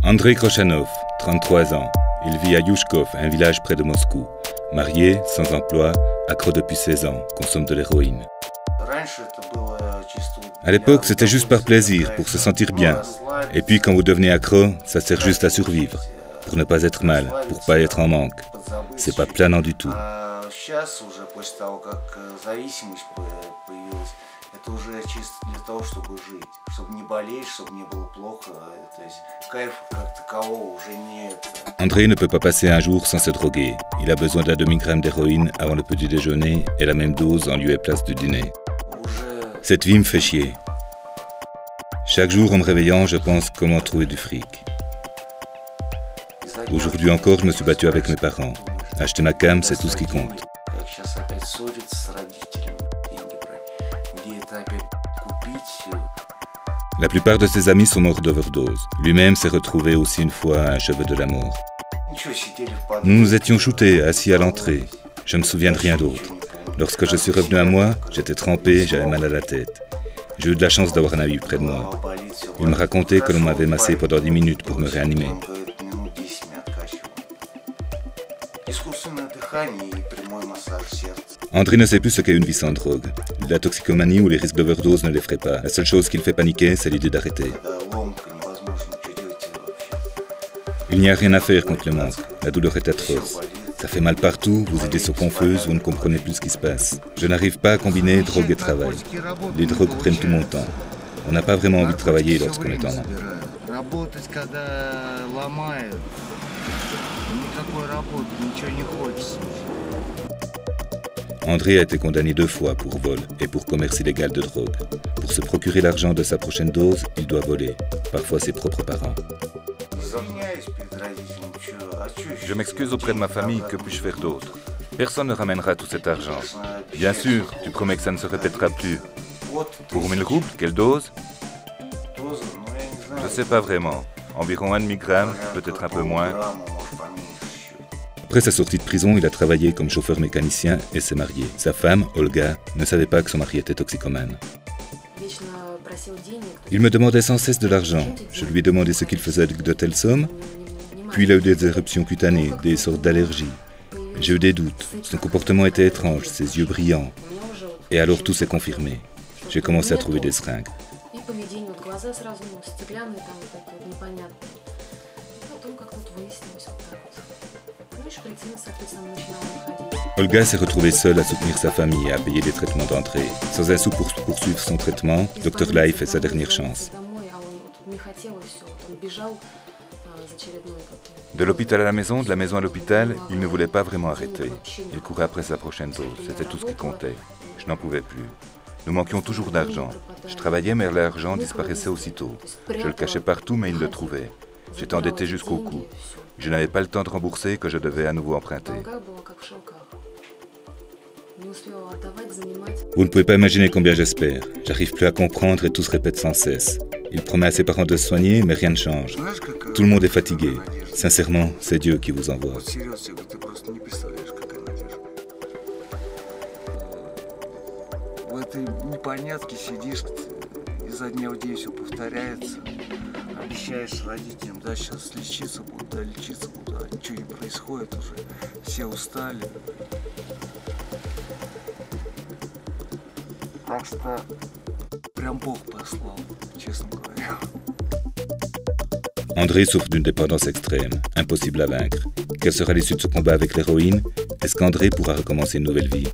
Andrei Krochanov, 33 ans. Il vit à Yushkov, un village près de Moscou. Marié, sans emploi, accro depuis 16 ans, consomme de l'héroïne. À l'époque, c'était juste par plaisir, pour se sentir bien. Et puis quand vous devenez accro, ça sert juste à survivre, pour ne pas être mal, pour pas être en manque. C'est pas planant du tout. Andrei ne peut pas passer un jour sans se droguer. Il a besoin d'un demi-gramme d'héroïne avant le petit déjeuner et la même dose en lieu et place du dîner. Cette vie me fait chier. Chaque jour en me réveillant, je pense comment trouver du fric. Aujourd'hui encore, je me suis battu avec mes parents. Acheter ma cam, c'est tout ce qui compte. La plupart de ses amis sont morts d'overdose. Lui-même s'est retrouvé aussi une fois à un chevet de la mort. Nous nous étions shootés, assis à l'entrée. Je me souviens de rien d'autre. Lorsque je suis revenu à moi, j'étais trempé, j'avais mal à la tête. J'ai eu de la chance d'avoir un ami près de moi. Il me racontait que l'on m'avait massé pendant 10 minutes pour me réanimer. Andrei ne sait plus ce qu'est une vie sans drogue. La toxicomanie ou les risques d'overdose ne l'effraient pas. La seule chose qui le fait paniquer, c'est l'idée d'arrêter. Il n'y a rien à faire contre le manque. La douleur est atroce. Ça fait mal partout, vos idées sont confuses, vous ne comprenez plus ce qui se passe. Je n'arrive pas à combiner drogue et travail. Les drogues prennent tout mon temps. On n'a pas vraiment envie de travailler lorsqu'on est en manque. Andrei a été condamné 2 fois pour vol et pour commerce illégal de drogue. Pour se procurer l'argent de sa prochaine dose, il doit voler, parfois ses propres parents. Je m'excuse auprès de ma famille, que puis-je faire d'autre? Personne ne ramènera tout cet argent. Bien sûr, tu promets que ça ne se répétera plus. Pour 1000 roubles, quelle dose? Je ne sais pas vraiment. Environ 1 demi-gramme, peut-être un peu moins. Après sa sortie de prison, il a travaillé comme chauffeur mécanicien et s'est marié. Sa femme, Olga, ne savait pas que son mari était toxicomane. Il me demandait sans cesse de l'argent. Je lui ai demandé ce qu'il faisait avec de telles sommes. Puis il a eu des éruptions cutanées, des sortes d'allergies. J'ai eu des doutes. Son comportement était étrange, ses yeux brillants. Et alors tout s'est confirmé. J'ai commencé à trouver des seringues. Olga s'est retrouvée seule à soutenir sa famille et à payer des traitements d'entrée. Sans un sou pour poursuivre son traitement, Dr Life est sa dernière chance. De l'hôpital à la maison, de la maison à l'hôpital, il ne voulait pas vraiment arrêter. Il courait après sa prochaine dose, c'était tout ce qui comptait. Je n'en pouvais plus. Nous manquions toujours d'argent. Je travaillais, mais l'argent disparaissait aussitôt. Je le cachais partout, mais il le trouvait. J'étais endetté jusqu'au cou. Je n'avais pas le temps de rembourser, que je devais à nouveau emprunter. Vous ne pouvez pas imaginer combien j'espère. J'arrive plus à comprendre et tout se répète sans cesse. Il promet à ses parents de se soigner, mais rien ne change. Tout le monde est fatigué. Sincèrement, c'est Dieu qui vous envoie. Обещаешь родителям, да, сейчас лечиться буду, да, лечиться буду, а ничего не происходит уже, все устали. Так что прям Бог послал, честно говоря. Andrei souffre d'une dépendance extrême, impossible à vaincre. Quelle sera l'issue de ce combat avec l'héroïne? Est-ce qu'Andrei pourra recommencer une nouvelle vie?